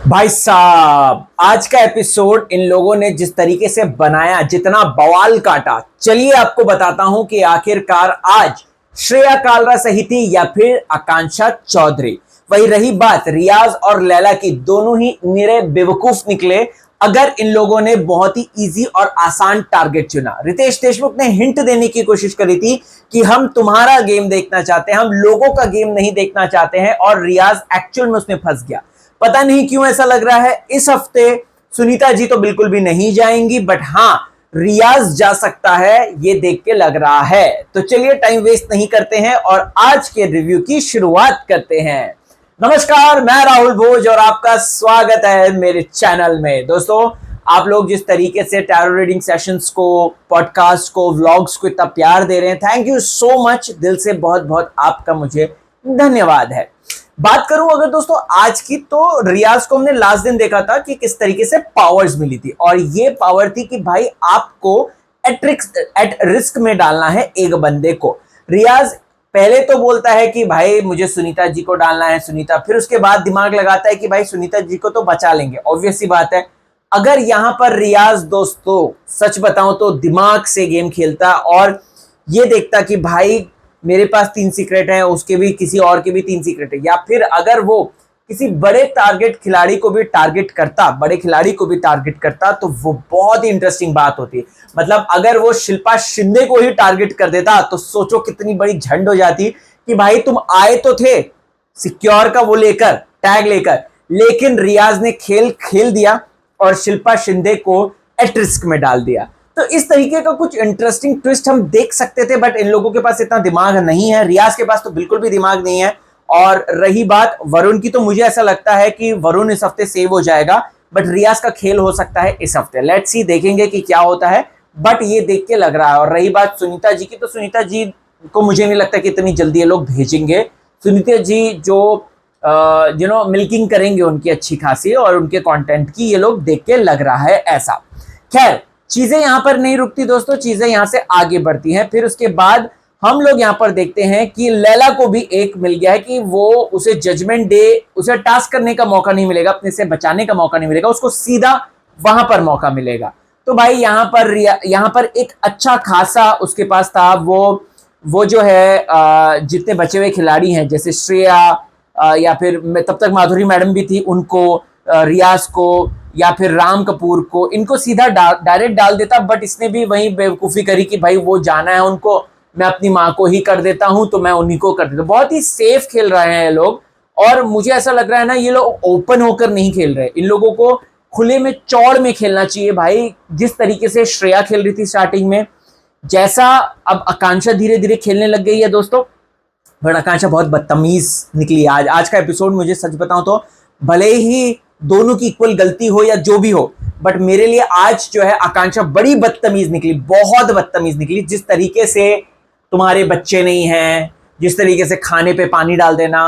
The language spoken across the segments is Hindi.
भाई साहब, आज का एपिसोड इन लोगों ने जिस तरीके से बनाया, जितना बवाल काटा, चलिए आपको बताता हूं कि आखिरकार आज श्रेया कालरा सही थी या फिर आकांक्षा चौधरी। वही रही बात रियाज और लैला की, दोनों ही निरे बेवकूफ निकले अगर इन लोगों ने बहुत ही इजी और आसान टारगेट चुना। रितेश देशमुख ने हिंट देने की कोशिश करी थी कि हम तुम्हारा गेम देखना चाहते हैं, हम लोगों का गेम नहीं देखना चाहते हैं, और रियाज एक्चुअल में उसमें फंस गया। पता नहीं क्यों ऐसा लग रहा है। इस हफ्ते सुनीता जी तो बिल्कुल भी नहीं जाएंगी, बट हाँ, रियाज जा सकता है, ये देख के लग रहा है। तो चलिए टाइम वेस्ट नहीं करते हैं और आज के रिव्यू की शुरुआत करते हैं। नमस्कार, मैं राहुल भोज और आपका स्वागत है मेरे चैनल में। दोस्तों, आप लोग जिस तरीके से टैरो रीडिंग सेशंस को, पॉडकास्ट को, व्लॉग्स को इतना प्यार दे रहे हैं, थैंक यू सो मच। दिल से बहुत बहुत आपका मुझे धन्यवाद है। बात करूं अगर दोस्तों आज की, तो रियाज को हमने लास्ट दिन देखा था कि किस तरीके से पावर्स मिली थी, और ये पावर थी कि भाई आपको एट रिस्क में डालना है एक बंदे को। रियाज पहले तो बोलता है कि भाई मुझे सुनीता जी को डालना है, सुनीता, फिर उसके बाद दिमाग लगाता है कि भाई सुनीता जी को तो बचा लेंगे। ऑब्वियस सी बात है, अगर यहां पर रियाज दोस्तों सच बताऊं तो दिमाग से गेम खेलता और ये देखता कि भाई मेरे पास 3 सीक्रेट हैं, उसके भी किसी और के भी 3 सीक्रेट है, या फिर अगर वो किसी बड़े टारगेट खिलाड़ी को भी टारगेट करता, बड़े खिलाड़ी को भी टारगेट करता, तो वो बहुत ही इंटरेस्टिंग बात होती। मतलब अगर वो शिल्पा शिंदे को ही टारगेट कर देता तो सोचो कितनी बड़ी झंड हो जाती कि भाई तुम आए तो थे सिक्योर का वो लेकर, टैग लेकर, लेकिन रियाज ने खेल खेल दिया और शिल्पा शिंदे को एट रिस्क में डाल दिया। तो इस तरीके का कुछ इंटरेस्टिंग ट्विस्ट हम देख सकते थे, बट इन लोगों के पास इतना दिमाग नहीं है। रियाज के पास तो बिल्कुल भी दिमाग नहीं है। और रही बात वरुण की, तो मुझे ऐसा लगता है कि वरुण इस हफ्ते सेव हो जाएगा, बट रियाज का खेल हो सकता है इस हफ्ते। लेट्स सी, देखेंगे कि क्या होता है, बट ये देख के लग रहा है। और रही बात सुनीता जी की, तो सुनीता जी को मुझे नहीं लगता कि इतनी जल्दी ये लोग भेजेंगे। सुनीता जी जो मिल्किंग करेंगे उनकी अच्छी खासी, और उनके कंटेंट की ये लोग देख के लग रहा है ऐसा। खैर, चीजें यहां पर नहीं रुकती दोस्तों, चीजें यहां से आगे बढ़ती हैं। फिर उसके बाद हम लोग यहां पर देखते हैं कि लैला को भी एक मिल गया है कि वो उसे जजमेंट डे, उसे टास्क करने का मौका नहीं मिलेगा, अपने से बचाने का मौका नहीं मिलेगा, उसको सीधा वहां पर मौका मिलेगा। तो भाई यहां पर एक अच्छा खासा उसके पास था। वो जो है जितने बचे हुए खिलाड़ी हैं, जैसे श्रेया, या फिर तब तक माधुरी मैडम भी थी, उनको, रियाज को, या फिर राम कपूर को, इनको सीधा डायरेक्ट डाल देता। बट इसने भी वही बेवकूफ़ी करी कि भाई वो जाना है उनको, मैं अपनी माँ को ही कर देता हूं, तो मैं उन्हीं को कर देता हूं। बहुत ही सेफ खेल रहे हैं ये लोग, और मुझे ऐसा लग रहा है ना, ये लोग ओपन होकर नहीं खेल रहे। इन लोगों को खुले में, चौड़ में खेलना चाहिए भाई। जिस तरीके से श्रेया खेल रही थी स्टार्टिंग में, जैसा अब आकांक्षा धीरे धीरे खेलने लग गई है दोस्तों। बट आकांक्षा बहुत बदतमीज निकली आज का एपिसोड। मुझे सच बताऊं तो भले ही दोनों की इक्वल गलती हो या जो भी हो, बट मेरे लिए आज जो है आकांक्षा बड़ी बदतमीज निकली, बहुत बदतमीज निकली। जिस तरीके से तुम्हारे बच्चे नहीं हैं, जिस तरीके से खाने पे पानी डाल देना,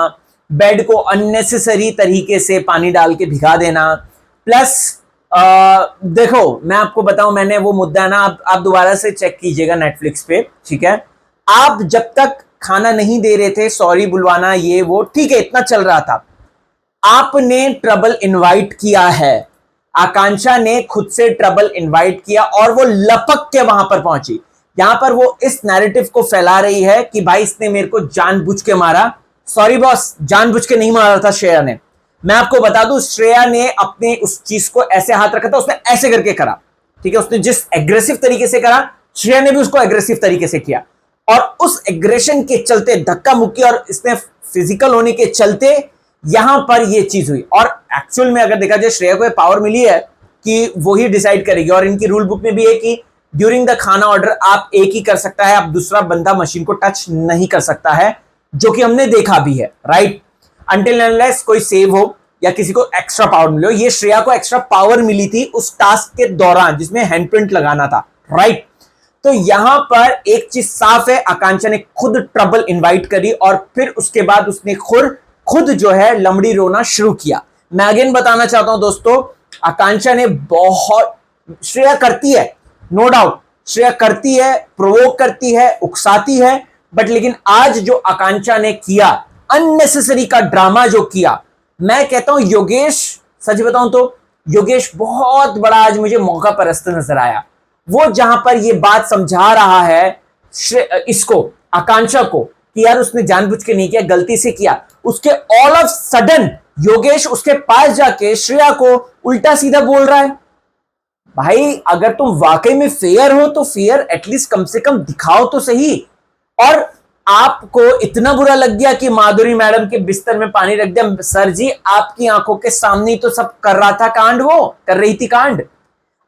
बेड को अननेसेसरी तरीके से पानी डाल के भिगा देना, प्लस देखो मैं आपको बताऊं, मैंने वो मुद्दा ना, आप दोबारा से चेक कीजिएगा नेटफ्लिक्स पे, ठीक है। आप जब तक खाना नहीं दे रहे थे, सॉरी बुलवाना, ये वो ठीक है, इतना चल रहा था। आपने ट्रबल इनवाइट किया है, आकांक्षा ने खुद से ट्रबल इनवाइट किया, और वो लपक के वहां पर पहुंची। यहां पर वो इस नैरेटिव को फैला रही है कि भाई इसने मेरे को जानबूझ के मारा। सॉरी बॉस, जानबूझ के नहीं मारा था श्रेया ने। मैं आपको बता दूं, श्रेया ने अपने उस चीज को ऐसे हाथ रखा था, उसने ऐसे करके करा, ठीक है। उसने जिस एग्रेसिव तरीके से करा, श्रेया ने भी उसको एग्रेसिव तरीके से किया, और उस एग्रेशन के चलते धक्का मुक्की और इसने फिजिकल होने के चलते यहां पर ये चीज हुई। और एक्चुअल में अगर देखा जाए, श्रेया को पावर मिली है कि वो ही डिसाइड करेगी, और इनकी रूल बुक में भी है कि ड्यूरिंग द खाना ऑर्डर आप एक ही कर सकता है, आप दूसरा बंदा मशीन को टच नहीं कर सकता है, जो कि हमने देखा भी है, राइट। अनटिल अनलेस कोई सेव हो या किसी को एक्स्ट्रा पावर मिले हो। ये श्रेया को एक्स्ट्रा पावर मिली थी उस टास्क के दौरान जिसमें हैंडप्रिंट लगाना था, राइट। तो यहां पर एक चीज साफ है, आकांक्षा ने खुद ट्रबल इनवाइट करी, और फिर उसके बाद उसने खुद जो है लमड़ी रोना शुरू किया। मैं अगेन बताना चाहता हूं दोस्तों, आकांक्षा ने बहुत, श्रेया करती है, नो डाउट, श्रेया करती है, प्रोवोक करती है, उकसाती है, बट लेकिन आज जो आकांक्षा ने किया, अननेसेसरी का ड्रामा जो किया, मैं कहता हूं योगेश सच बताऊं तो योगेश बहुत बड़ा आज मुझे मौका परस्त नजर आया। वो जहां पर ये बात समझा रहा है इसको, आकांक्षा को, कि यार उसने जानबूझ के नहीं किया, गलती से किया, उसके ऑल ऑफ सडन योगेश उसके पास जाके श्रेया को उल्टा सीधा बोल रहा है। भाई अगर तुम वाकई में फेयर हो तो फेयर एटलीस्ट कम से कम दिखाओ तो सही। और आपको इतना बुरा लग गया कि माधुरी मैडम के बिस्तर में पानी रख दिया। सर जी आपकी आंखों के सामने ही तो सब कर रहा था कांड, वो कर रही थी कांड।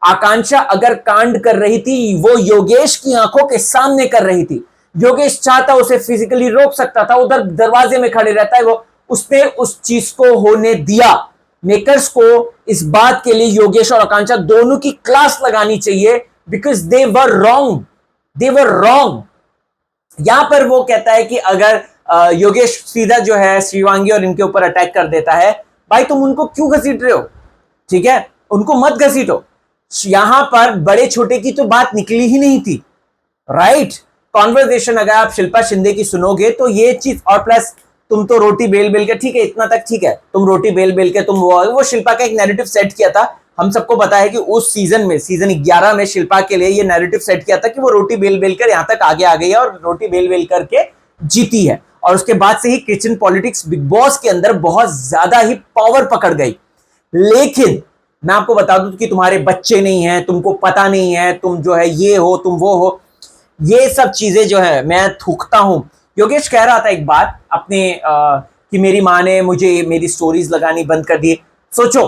आकांक्षा अगर कांड कर रही थी वो योगेश की आंखों के सामने कर रही थी। योगेश चाहता उसे फिजिकली रोक सकता था, उधर दरवाजे में खड़े रहता है वो, उसने उस चीज को होने दिया। मेकर्स को इस बात के लिए योगेश और आकांक्षा दोनों की क्लास लगानी चाहिए, because they were wrong, they were wrong. यहां पर वो कहता है कि अगर योगेश सीधा जो है शिवांगी और इनके ऊपर अटैक कर देता है, भाई तुम उनको क्यों घसीट रहे हो? ठीक है, उनको मत घसीटो। यहां पर बड़े छोटे की तो बात निकली ही नहीं थी, राइट? कॉन्वर्सेशन अगर आप शिल्पा शिंदे की सुनोगे तो ये चीज, और प्लस तुम तो रोटी बेल बेल के, ठीक है इतना तक ठीक है, तुम रोटी बेल बेल के तुम वो शिल्पा का एक नैरेटिव सेट किया था। हम सबको पता है कि उस सीजन में, सीजन 11 में शिल्पा के लिए ये नैरेटिव सेट किया था कि वो रोटी बेल बेल कर यहां तक आगे आ गई है और रोटी बेल बेल करके जीती है। और उसके बाद से ही किचन पॉलिटिक्स बिग बॉस के अंदर बहुत ज्यादा ही पावर पकड़ गई। लेकिन मैं आपको बता दूं कि तुम्हारे बच्चे नहीं है, तुमको पता नहीं है, तुम जो है ये हो, तुम वो हो, ये सब चीजें जो है मैं थूकता हूं। योगेश कह रहा था एक बात अपने कि मेरी माँ ने मुझे मेरी स्टोरीज लगानी बंद कर दी। सोचो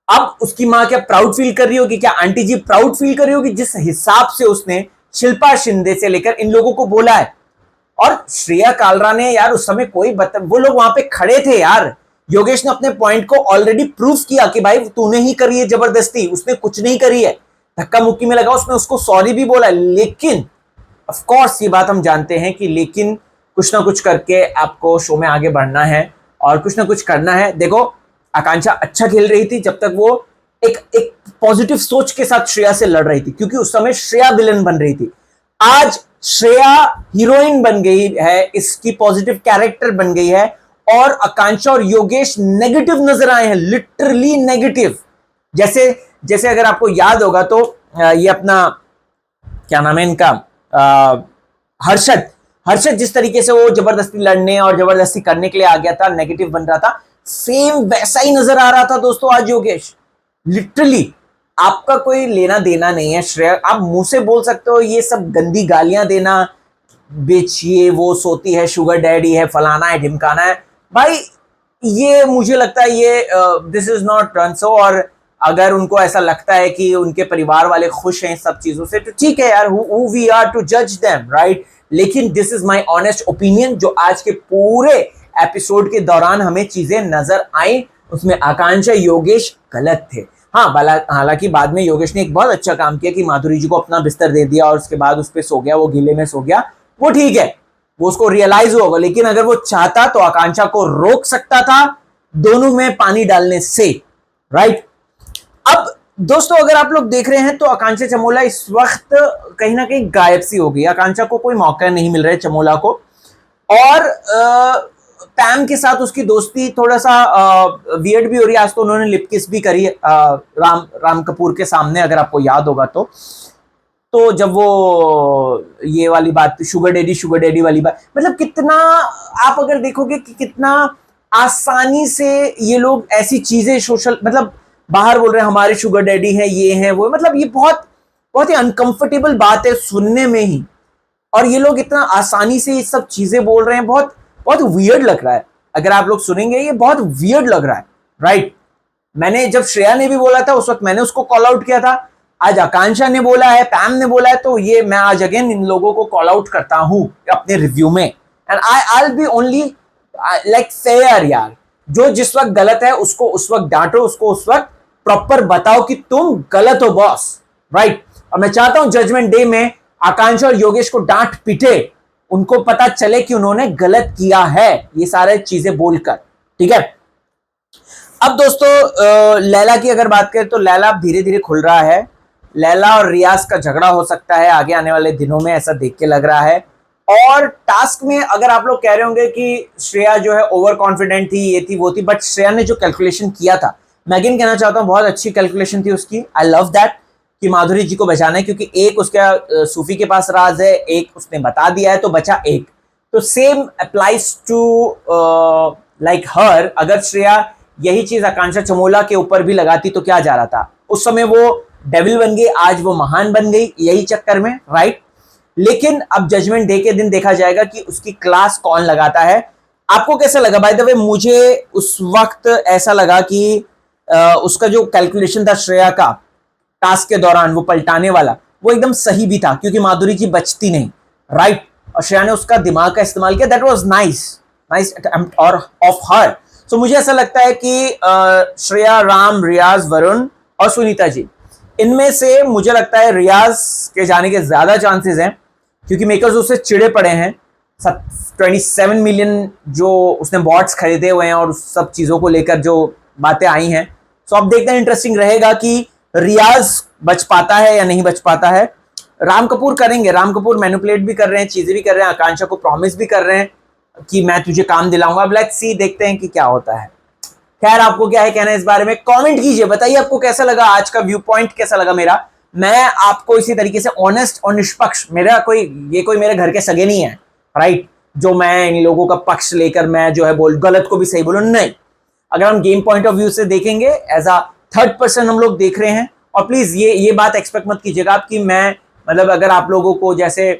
अब उसकी माँ क्या प्राउड फील कर रही होगी? क्या आंटी जी प्राउड फील कर रही होगी जिस हिसाब से उसने शिल्पा शिंदे से लेकर इन लोगों को बोला है? और श्रेया कालरा ने यार उस समय कोई वो लोग वहां पे खड़े थे यार। योगेश ने अपने पॉइंट को ऑलरेडी प्रूफ किया कि भाई तूने ही करी है जबरदस्ती, उसने कुछ नहीं करी है, धक्का मुक्की में लगा, उसने उसको सॉरी भी बोला। लेकिन ऑफ कोर्स ये बात हम जानते हैं कि लेकिन कुछ ना कुछ करके आपको शो में आगे बढ़ना है और कुछ ना कुछ करना है। देखो आकांक्षा अच्छा खेल रही थी जब तक वो एक पॉजिटिव सोच के साथ श्रेया से लड़ रही थी, क्योंकि उस समय श्रेया विलन बन रही थी। आज श्रेया हीरोइन बन गई है, इसकी पॉजिटिव कैरेक्टर बन गई है, और आकांक्षा और योगेश नेगेटिव नजर आए हैं, लिटरली नेगेटिव। जैसे जैसे अगर आपको याद होगा तो ये अपना क्या नाम है इनका, हर्षद जिस तरीके से वो जबरदस्ती लड़ने और जबरदस्ती करने के लिए आ गया था, नेगेटिव बन रहा था, सेम वैसा ही नजर आ रहा था दोस्तों आज योगेश। लिटरली आपका कोई लेना देना नहीं है श्रेया, आप मुंह से बोल सकते हो ये सब गंदी गालियां देना, बेचिए वो सोती है, शुगर डैडी है, फलाना है, ढिमकाना है, भाई ये मुझे लगता है ये this is not run so. और अगर उनको ऐसा लगता है कि उनके परिवार वाले खुश हैं सब चीजों से तो ठीक है यार, हु वी आर टू जज देम, राइट? लेकिन this is my honest opinion. जो आज के पूरे एपिसोड के दौरान हमें चीजें नजर आई उसमें आकांक्षा योगेश गलत थे। हाँ, हालांकि बाद में योगेश ने एक बहुत अच्छा काम किया कि माधुरी जी को अपना बिस्तर दे दिया और उसके बाद उस पर सो गया, वो गीले में सो गया, वो ठीक है, वो उसको रियलाइज होगा। लेकिन अगर वो चाहता तो आकांक्षा को रोक सकता था दोनों में पानी डालने से, राइट? अब दोस्तों अगर आप लोग देख रहे हैं तो आकांक्षा चमोला इस वक्त कहीं ना कहीं गायब सी हो गई। आकांक्षा को कोई मौका नहीं मिल रहा है चमोला को, और पैम के साथ उसकी दोस्ती थोड़ा सा वियर्ड भी हो रही है। आज तो उन्होंने लिप किस भी करी राम कपूर के सामने, अगर आपको याद होगा तो जब वो ये वाली बात शुगर डैडी वाली बात, मतलब कितना आप अगर देखोगे कि कितना आसानी से ये लोग ऐसी चीजें सोशल मतलब बाहर बोल रहे हैं हमारे शुगर डैडी हैं, ये हैं वो, मतलब ये बहुत बहुत ही अनकंफर्टेबल बात है सुनने में ही। और ये लोग इतना आसानी से ये सब चीजें बोल रहे हैं, बहुत बहुत वियर्ड लग रहा है। अगर आप लोग सुनेंगे ये बहुत वियर्ड लग रहा है, राइट? मैंने जब श्रेया ने भी बोला था उस वक्त मैंने उसको कॉल आउट किया था, आज आकांक्षा ने बोला है, पैम ने बोला है, तो ये मैं आज अगेन इन लोगों को कॉल आउट करता हूं अपने रिव्यू में। And I will be only like fair यार, जो जिस वक्त गलत है उसको उस वक्त डांटो, उसको उस वक्त प्रॉपर बताओ कि तुम गलत हो बॉस, राइट? और मैं चाहता हूं जजमेंट डे में आकांक्षा और योगेश को डांट पिटे, उनको पता चले कि उन्होंने गलत किया है ये सारे चीजें बोलकर, ठीक है? अब दोस्तों लैला की अगर बात करें तो लैला धीरे धीरे खुल रहा है। लैला और रियाज का झगड़ा हो सकता है आगे आने वाले दिनों में, ऐसा देख के लग रहा है। और टास्क में अगर आप लोग कह रहे होंगे कि श्रेया जो है ओवर कॉन्फिडेंट थी, ये थी वो थी, बट श्रेया ने जो कैलकुलेशन किया था मैं अगेन कहना चाहता हूँ बहुत अच्छी कैलकुलेशन थी उसकी। आई लव दैट कि माधुरी जी को बचाना है, क्योंकि एक उसका सूफी के पास राज है, एक उसने बता दिया है तो बचा एक। तो सेम अप्लाइज टू लाइक हर। अगर श्रेया यही चीज आकांक्षा चमोला के ऊपर भी लगाती तो क्या जा रहा था? उस समय वो डेविल बन गई, आज वो महान बन गई यही चक्कर में, राइट। लेकिन अब जजमेंट डे के दिन देखा जाएगा कि उसकी क्लास कौन लगाता है। आपको कैसा लगा? बाय द वे मुझे उस वक्त ऐसा लगा कि उसका जो कैलकुलेशन था श्रेया का टास्क के दौरान वो पलटाने वाला, वो एकदम सही भी था, क्योंकि माधुरी जी बचती नहीं, राइट। और श्रेया ने उसका दिमाग का इस्तेमाल किया। That was nice nice attempt और ऑफ हर। सो मुझे ऐसा लगता है कि श्रेया, राम, रियाज, वरुण और सुनीता जी, इनमें से मुझे लगता है रियाज के जाने के ज्यादा चांसेस हैं, क्योंकि मेकर्स उससे चिड़े पड़े हैं। 27 मिलियन जो उसने बॉट्स खरीदे हुए हैं और उस सब चीजों को लेकर जो बातें आई हैं। सो अब देखते हैं, इंटरेस्टिंग रहेगा कि रियाज बच पाता है या नहीं बच पाता है। राम कपूर करेंगे, राम कपूर मैनिपुलेट भी कर रहे हैं, चीजें भी कर रहे हैं, आकांक्षा को प्रॉमिस भी कर रहे हैं कि मैं तुझे काम दिलाऊंगा। अब लेट्स सी, देखते हैं कि क्या होता है। खैर, आपको क्या है कहना है इस बारे में, कमेंट कीजिए, बताइए आपको कैसा लगा, आज का व्यू पॉइंट कैसा लगा मेरा। मैं आपको इसी तरीके से ऑनेस्ट और निष्पक्ष, मेरा कोई मेरे घर के सगे नहीं है, राइट, जो मैं इन लोगों का पक्ष लेकर मैं जो है गलत को भी सही बोलूं, नहीं। अगर हम गेम पॉइंट ऑफ व्यू से देखेंगे, एज अ थर्ड पर्सन हम लोग देख रहे हैं। और प्लीज ये बात एक्सपेक्ट मत कीजिएगा आप कि मैं, मतलब अगर आप लोगों को जैसे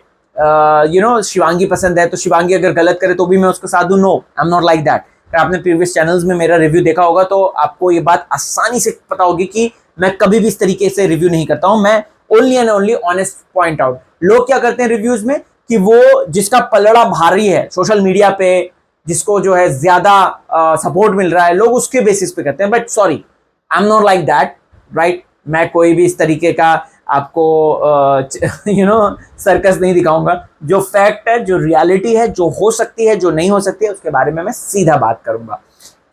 शिवांगी पसंद है तो शिवांगी अगर गलत करे तो भी मैं उसका साथ दूं, no, I am not like that. अगर आपने प्रीवियस चैनल्स में मेरा रिव्यू देखा होगा तो आपको ये बात आसानी से पता होगी कि मैं कभी भी इस तरीके से रिव्यू नहीं करता हूं। मैं only and only honest point out. लोग क्या करते हैं रिव्यूज में कि वो जिसका पलड़ा भारी है सोशल मीडिया पे, जिसको जो है ज्यादा सपोर्ट मिल रहा है, लोग उसके बेसिस पे करते हैं। But sorry, I am not like that, right. मैं कोई भी इस तरीके का आपको सर्कस नहीं दिखाऊंगा। जो फैक्ट है, जो रियलिटी है, जो हो सकती है, जो नहीं हो सकती है, उसके बारे में मैं सीधा बात करूंगा।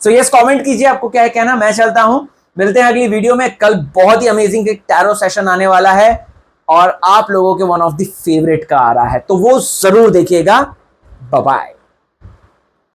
सो यस, कमेंट कीजिए आपको क्या है कहना। मैं चलता हूं, मिलते हैं अगली वीडियो में। कल बहुत ही अमेजिंग एक टैरो सेशन आने वाला है और आप लोगों के वन ऑफ द फेवरेट का आ रहा है, तो वो जरूर देखिएगा। Bye bye.